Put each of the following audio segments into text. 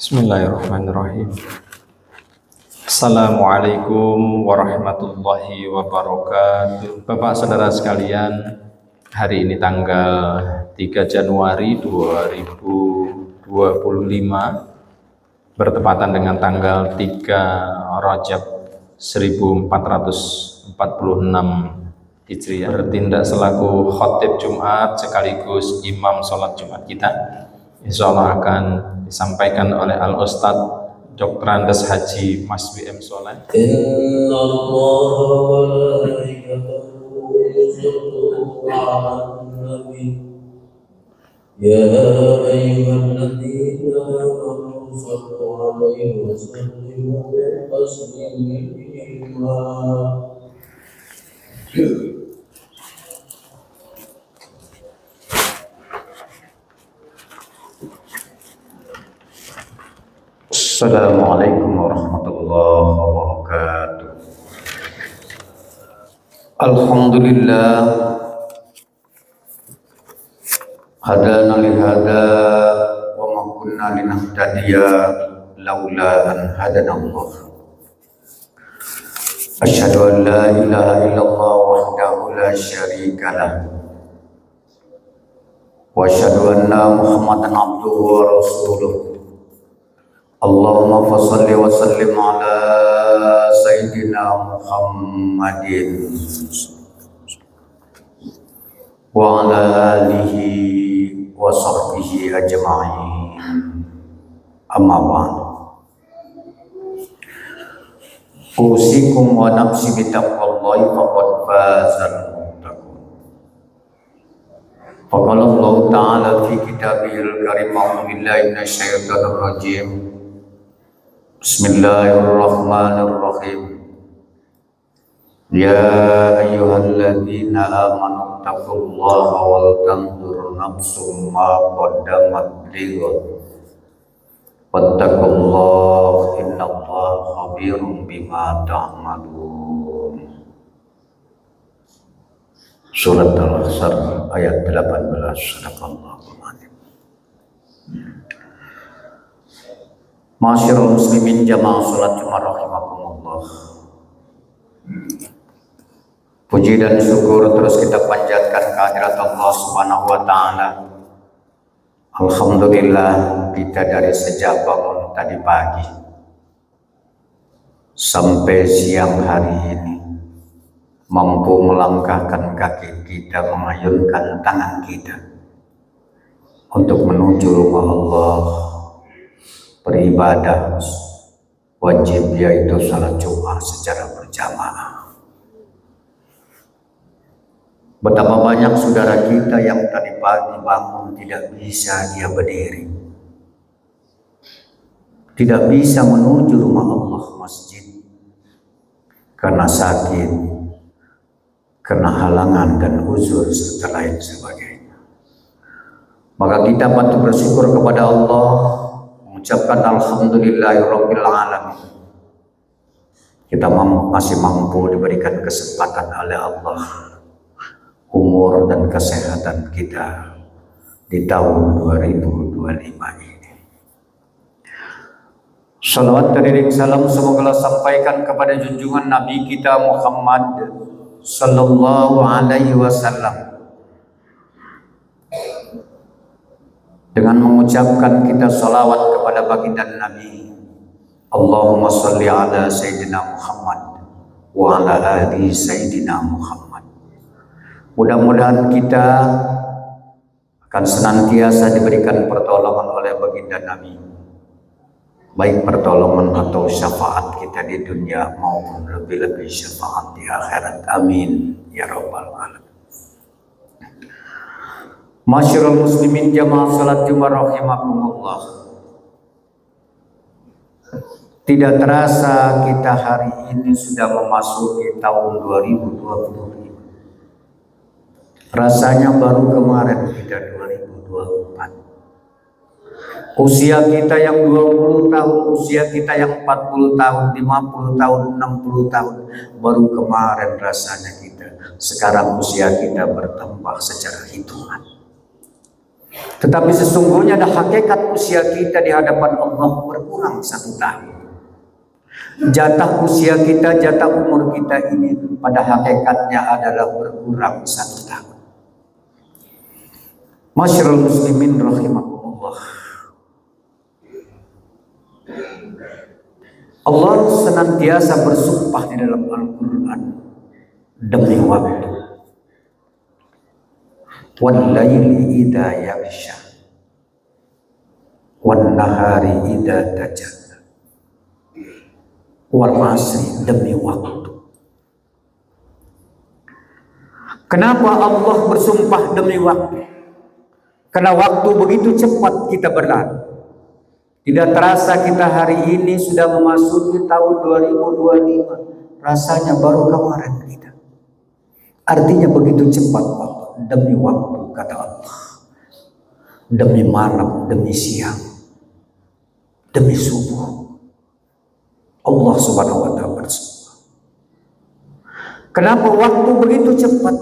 Bismillahirrahmanirrahim. Assalamualaikum warahmatullahi wabarakatuh. Bapak saudara sekalian, hari ini tanggal 3 Januari 2025 bertepatan dengan tanggal 3 Rajab 1446 Hijriah. Bertindak selaku khatib Jumat sekaligus imam sholat Jumat kita. Insyaallah akan disampaikan oleh Al-Ustaz Dr. Andes Haji Mas WM Soleh. Inna Allah wa malaikatahu yusalluna 'alan nabi ya ayyuhalladzina amanu sallu 'alaihi wa sallimu taslima. Assalamualaikum warahmatullahi wabarakatuh. Alhamdulillah hadana li hada wa ma kunna linahtadiya laula an hadana Allah. Asyhadu an la ilaha illallah wahdahu la syarika lah wa asyhadu anna Muhammadan abduhu wa rasuluh. Allahumma fassalli wa sallim ala Sayyidina Muhammadin wa ala alihi wa sahbihi ajma'in. Amma ba'd. Usikum wa nafsi bitaqwallahi faqad fazal muttaqun. Faqala Allah ta'ala fi kitabihil karim a'udzu billahi minasy syaithanir rajim. Bismillahirrahmanirrahim. Ya ayyuhalladzina amanu taqullaha wal tanzur nafsum ma qaddamat lighad. Wattaqullaha innallaha khabirum bima ta'malun. Surat Al-Ahzab ayat 18. Sadaqallahu adzim. Masyarul muslimin jamaah salat Jumat rahimakumullah. Puji dan syukur terus kita panjatkan kehadirat Allah Subhanahu wa taala. Alhamdulillah kita dari sejak bangun tadi pagi sampai siang hari ini mampu melangkahkan kaki kita, mengayunkan tangan kita untuk menuju rumah Allah, beribadah wajib yaitu salat Jumat secara berjamaah. Betapa banyak saudara kita yang tadi pagi bangun tidak bisa dia berdiri, tidak bisa menuju rumah Allah masjid karena sakit, karena halangan dan uzur serta lain sebagainya. Maka kita patut bersyukur kepada Allah, mengucapkan alhamdulillahirabbil alamin. Kita masih mampu diberikan kesempatan oleh Allah umur dan kesehatan kita di tahun 2025 ini. Salawat dan iring salam semoga sampaikan kepada junjungan Nabi kita Muhammad sallallahu alaihi wasallam. Dengan mengucapkan kita salawat kepada baginda Nabi, Allahumma salli ala Sayyidina Muhammad wa ala ali Sayyidina Muhammad. Mudah-mudahan kita akan senantiasa diberikan pertolongan oleh baginda Nabi, baik pertolongan atau syafaat kita di dunia maupun lebih-lebih syafaat di akhirat. Amin ya rabbal alamin. Masyarul muslimin jamaah salat Jumat rahimakumullah. Tidak terasa kita hari ini sudah memasuki tahun 2025. Rasanya baru kemarin kita 2024. Usia kita yang 20 tahun, usia kita yang 40 tahun, 50 tahun, 60 tahun, baru kemarin rasanya kita. Sekarang usia kita bertambah secara hitungan. Tetapi sesungguhnya ada hakikat usia kita di hadapan Allah 1 tahun. Jatah usia kita, jatah umur kita ini pada hakikatnya adalah berkurang 1 tahun. Masyarul muslimin rahimakumullah. Allah senantiasa bersumpah di dalam Al-Quran demi waktu. Wal laili idza yaghsha wan nahari idza tajalla wal asri, demi waktu. Kenapa Allah bersumpah demi waktu? Karena waktu begitu cepat kita berlalu. Tidak terasa kita hari ini sudah memasuki tahun 2025. Rasanya baru kemarin kita. Artinya begitu cepat waktu. Demi waktu, kata Allah. Demi malam, demi siang, demi subuh. Allah subhanahu wa ta'ala bersumpah. Kenapa waktu begitu cepat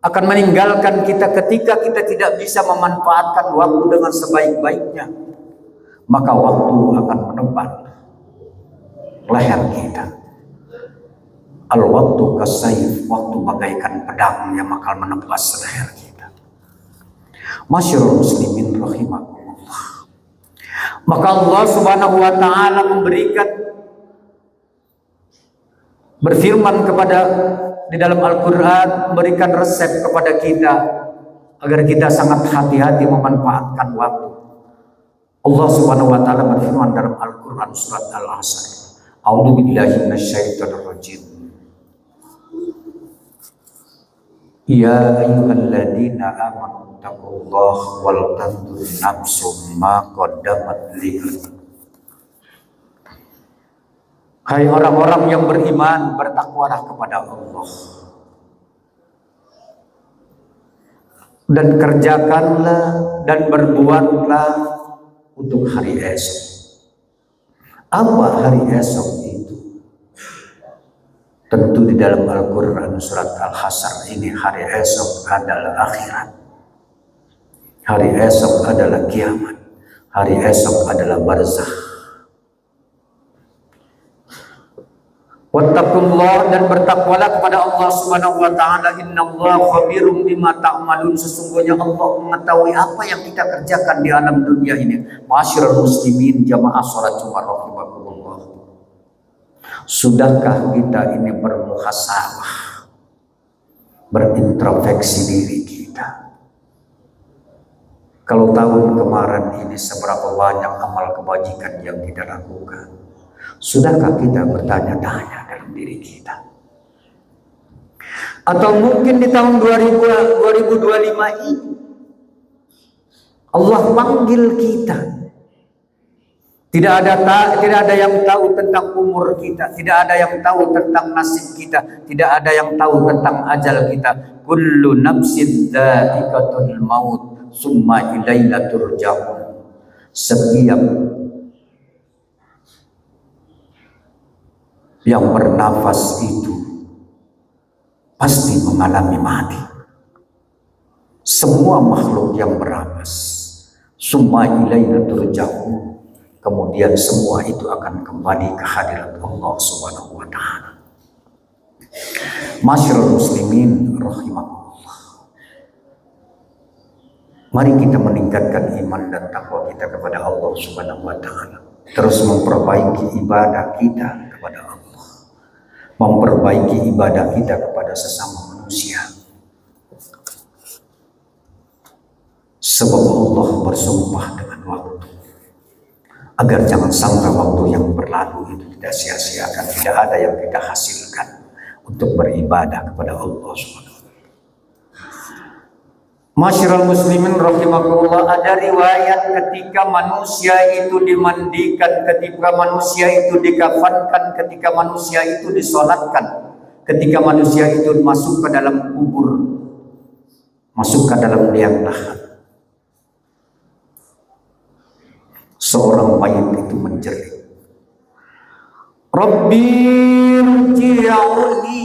akan meninggalkan kita ketika kita tidak bisa memanfaatkan waktu dengan sebaik-baiknya? Maka waktu akan menebal leher kita. Al-waktu kasayf, waktu bagaikan pedang yang bakal menebas leher kita. Masyarul muslimin rahimakumullah. Maka Allah subhanahu wa ta'ala berfirman kepada di dalam Al-Quran, memberikan resep kepada kita agar kita sangat hati-hati memanfaatkan waktu. Allah subhanahu wa ta'ala berfirman dalam Al-Quran surat Al-Asr. A'udzu billahi minasyaitonir rajim. Ya ayyuhalladzina amanu taqullaha wal tanzur nafsum ma qaddamat lighad. Hai orang-orang yang beriman, bertakwalah kepada Allah dan kerjakanlah dan berbuatlah untuk hari esok. Apa hari esok itu? Tentu di dalam Al-Quran surat Al-Hasyr ini hari esok adalah akhirat. Hari esok adalah kiamat. Hari esok adalah barzakh. Wattaqullah, dan bertakwalah kepada Allah subhanahu wa ta'ala. Innallaha khabirum bima ta'malun. Sesungguhnya Allah mengetahui apa yang kita kerjakan di alam dunia ini. Masyarul muslimin jamaah salat Jumat rahimakumullah. Sudahkah kita ini bermuhasabah, berintrospeksi diri kita? Kalau tahun kemarin ini seberapa banyak amal kebajikan yang kita lakukan? Sudahkah kita bertanya-tanya dalam diri kita? Atau mungkin di tahun 2025 ini Allah panggil kita. Tidak ada yang tahu tentang umur kita, tidak ada yang tahu tentang nasib kita, tidak ada yang tahu tentang ajal kita. Kullu nafsin dha'iqatul maut, summa ilaina turja'un. Setiap yang bernafas itu pasti mengalami mati. Semua makhluk yang bernafas, summa ilaina turja'un. Kemudian semua itu akan kembali ke hadirat Allah subhanahu wa ta'ala. Masyarul muslimin rahimahullah. Mari kita meningkatkan iman dan takwa kita kepada Allah subhanahu wa ta'ala. Terus memperbaiki ibadah kita kepada Allah. Memperbaiki ibadah kita kepada sesama manusia. Sebab Allah bersumpah dengan waktu. Agar jangan sampai waktu yang berlalu itu kita sia-siakan, tidak ada yang kita hasilkan untuk beribadah kepada Allah SWT. Masyarul muslimin rahimakumullah, ada riwayat ketika manusia itu dimandikan, ketika manusia itu dikafankan, ketika manusia itu disolatkan, ketika manusia itu masuk ke dalam kubur, masuk ke dalam liang lahat. Seorang mayit itu menjerit, Rabbirji'uni,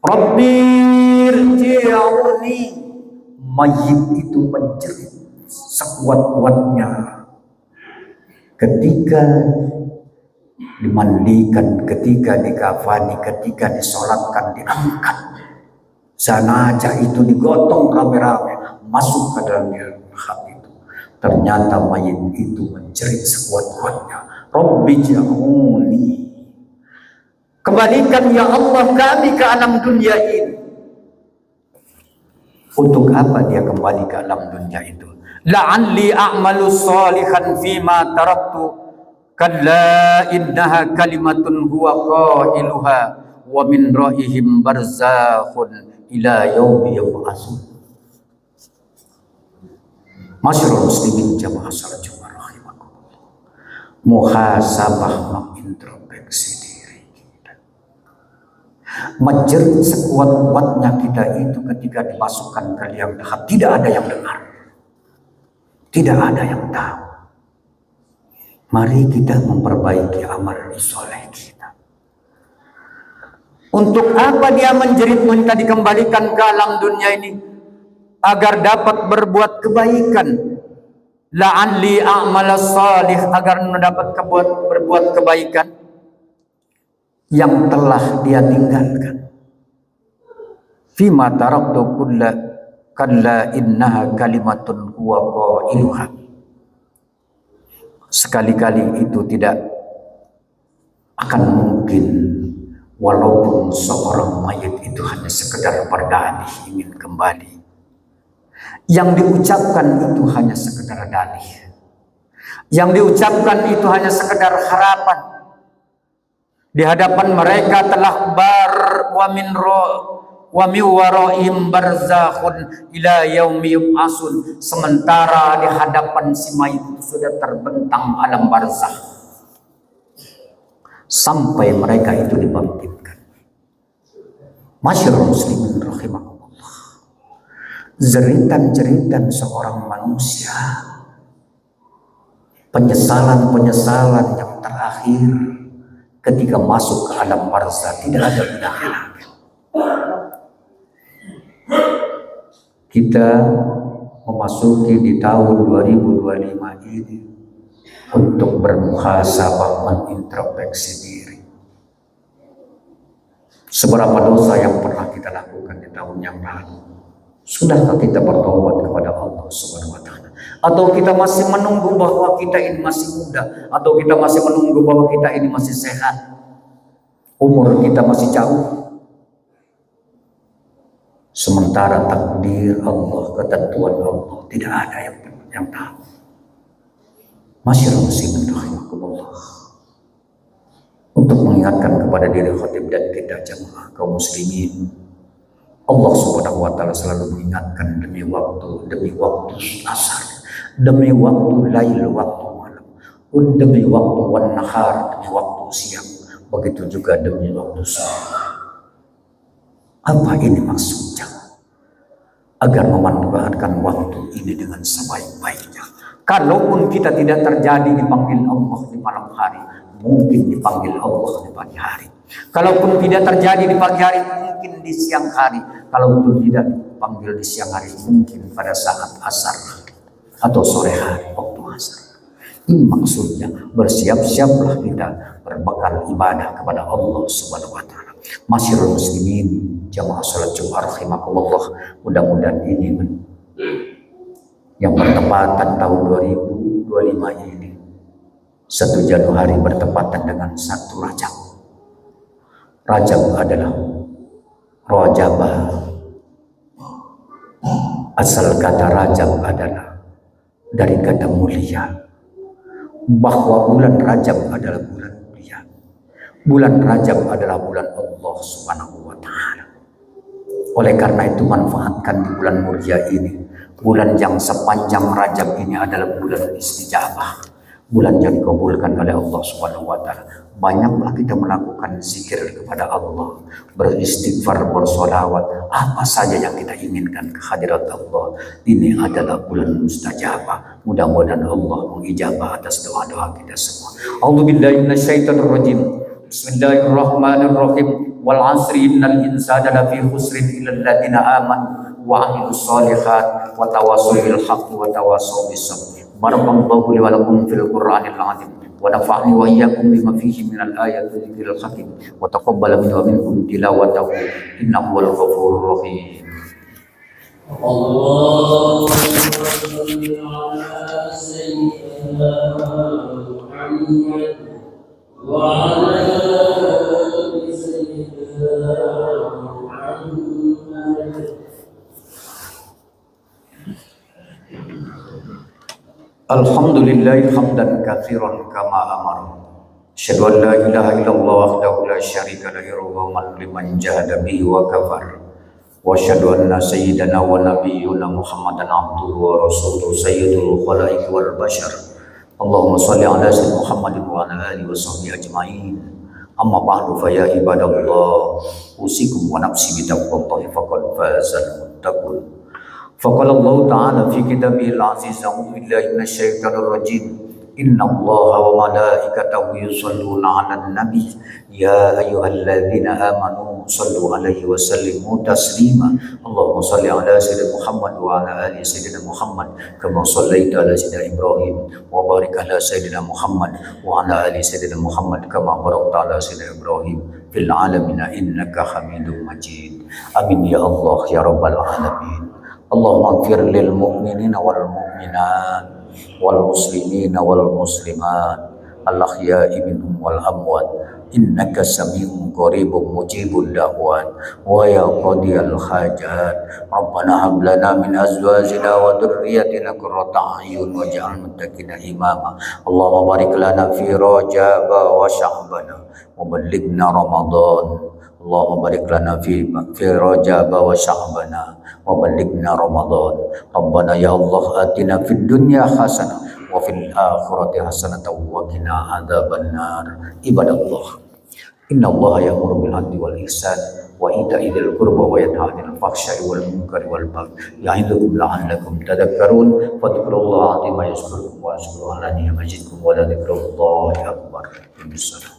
Rabbirji'uni. Mayit itu menjerit sekuat-kuatnya, ketika dimandikan, ketika dikafani, ketika disolatkan, diangkat, jenazah itu digotong rame-rame masuk ke dalam lahat itu. Ternyata mayit itu menjerit sekuat-kuatnya, Rabbi ja'uni, kembalikan ya Allah kami ke alam dunia ini. Untuk apa dia kembali ke alam dunia itu? La'alli a'malu salihan fima taraktu kalla innaha kalimatun huwa qailuha wa min rahihim barzakhun ila yaumi yub'atsun. Masyarul muslimin jamaah salat Jumat rahimakumullah. Muhasabah, mengintrospeksi diri kita. Menjerit sekuat-kuatnya kita itu ketika dimasukkan ke liang lahat, tidak ada yang dengar, tidak ada yang tahu. Mari kita memperbaiki amal soleh kita. Untuk apa dia menjerit minta dikembalikan ke alam dunia ini? Agar dapat berbuat kebaikan. La'alli a'mala salih, agar mendapat berbuat kebaikan yang telah dia tinggalkan. Fima taraktu kulla kalla innaha kalimatun huwa qailuha. Sekali-kali itu tidak akan mungkin, walaupun seorang mayit itu hanya sekedar berdalih ingin kembali. Yang diucapkan itu hanya sekedar dalih. Yang diucapkan itu hanya sekedar harapan. Di hadapan mereka telah wa min waraihim barzakhun ila yaumi yub'atsun. Sementara di hadapan si mayit itu sudah terbentang alam barzakh sampai mereka itu dibangkitkan. Masyarul muslimin rahimakumullah. Jeritan-jeritan seorang manusia, penyesalan-penyesalan yang terakhir ketika masuk ke alam barzakh, tidak ada gunanya lagi. Kita memasuki di tahun 2025 ini untuk bermuhasabah, mengintrospeksi diri. Seberapa dosa yang pernah kita lakukan di tahun yang lalu? Sudahkah kita bertobat kepada Allah Subhanahu wa taala? Atau kita masih menunggu bahwa kita ini masih muda, atau kita masih menunggu bahwa kita ini masih sehat? Umur kita masih jauh. Sementara takdir Allah, ketentuan Allah tidak ada yang tahu. Masyarul muslimin rahimakumullah. Untuk mengingatkan kepada diri khatib dan kita jamaah kaum muslimin, Allah Subhanahu wa taala selalu mengingatkan demi waktu asar, demi waktu lail, waktu malam, demi waktu wan nahar, demi waktu siang, begitu juga demi waktu sore. Apa ini maksudnya? Agar memanfaatkan waktu ini dengan sebaik-baiknya. Kalaupun kita tidak terjadi dipanggil Allah di malam hari, mungkin dipanggil Allah di pagi hari. Kalaupun tidak terjadi di pagi hari, mungkin di siang hari. Kalaupun tidak dipanggil di siang hari, mungkin pada saat asar atau sore hari waktu asar. Ini maksudnya, bersiap-siaplah kita berbekal ibadah kepada Allah Subhanahu wa taala. Masyarul muslimin jamaah salat Jumat rahimakumullah, mudah-mudahan ini yang bertepatan tahun 2025 ini 1 Januari bertepatan dengan 1 Rajab. Rajab adalah Rajabah. Asal kata Rajab adalah dari kata mulia, bahwa bulan Rajab adalah bulan mulia. Bulan Rajab adalah bulan Allah Subhanahu wa taala. Oleh karena itu manfaatkan di bulan mulia ini. Bulan yang sepanjang Rajab ini adalah bulan istijabah. Bulan yang dikabulkan oleh Allah Subhanahu wa taala. Banyaklah kita melakukan zikir kepada Allah, beristighfar, bersolawat, apa saja yang kita inginkan kehadirat Allah. Ini adalah bulan mustajabah. Mudah-mudahan Allah mengijabah atas doa-doa kita semua. A'udzubillahi minasyaitonirrajim. Bismillahirrahmanirrahim. Wal 'asri innal insana lafi khusrin illal ladzina amanu wa 'amilus shalihat wa tawassaw bil haqqi wa tawassaw bis sabr. Barakallahu li wa lakum fil Qur'anil azim wa nafa'ani wa iyyakum bima fihi minal ayati dzikril hakim wa taqabbala minna wa minkum tilawatahu innahu wal ghafurur rahim. اللهم صل على سيدنا محمد وعلى آل سيدنا محمد. Alhamdulillah hamdan katsiran kama amara. Asyhadu an la ilaha illallah wahdahu la syarika lahu wa man liman jahada bihi wa kafar. Wa asyhadu anna sayyidana wa nabiyyuna Muhammadan abduhu wa rasuluhu sayyidul khalaiqi wal bashar. Allahumma shalli ala sayyidina Muhammadin wa ala alihi wa sahbihi ajma'in. Amma ba'du fa ya ibadallah, usikum wa nafsi bi taqwallahi faqad fazal muttaqun. Faqala Allah Ta'ala fi kitabihil aziz, a'udzu billahi minasy syaithanir rajim. Innallaha wa malaikatahu yusholluna 'alan nabi ya ayyuhalladzina amanu shallu 'alaihi wa sallimu taslima. Allahumma shalli 'ala sayyidina Muhammad wa 'ala ali sayyidina Muhammad kama shallaita 'ala sayyidina Ibrahim wa barik 'ala sayyidina Muhammad wa 'ala ali sayyidina Muhammad kama barakta 'ala sayyidina Ibrahim fil 'alamin innaka Hamidum Majid. Amin ya Allah ya rabbal alamin. Allahumma ighfir lil mu'minina wal mu'minat wal muslimina wal muslimat al ahya'i minhum wal amwat innaka sami'un qaribun mujibud da'wat wa ya qadiyal hajat. Rabbana hab lana min azwajina wa dhurriyyatina qurrata a'yun waj'alna muttaqina imama. Allahumma barik lana fi Rajab wa Sya'ban wa ballighna Ramadan. Allahumma barik lana fi Rajab wa Sya'ban wa ballighna Ramadan. Rabbana ya Allah atina fid dunya hasanah wa fil akhirati hasanah wa qina adzabannar. Ibadallah, inna Allah ya'muru bil 'adli wal ihsan wa ita'i dzil qurba wa yanha 'anil fahsya'i wal munkari wal baghi ya'idzukum la'allakum tadhakkarun. Fadhkurullaha 'azima yazkurkum wa ashkuruhu 'ala ni'matikum wa la dzikrullahi akbar. Bismillah.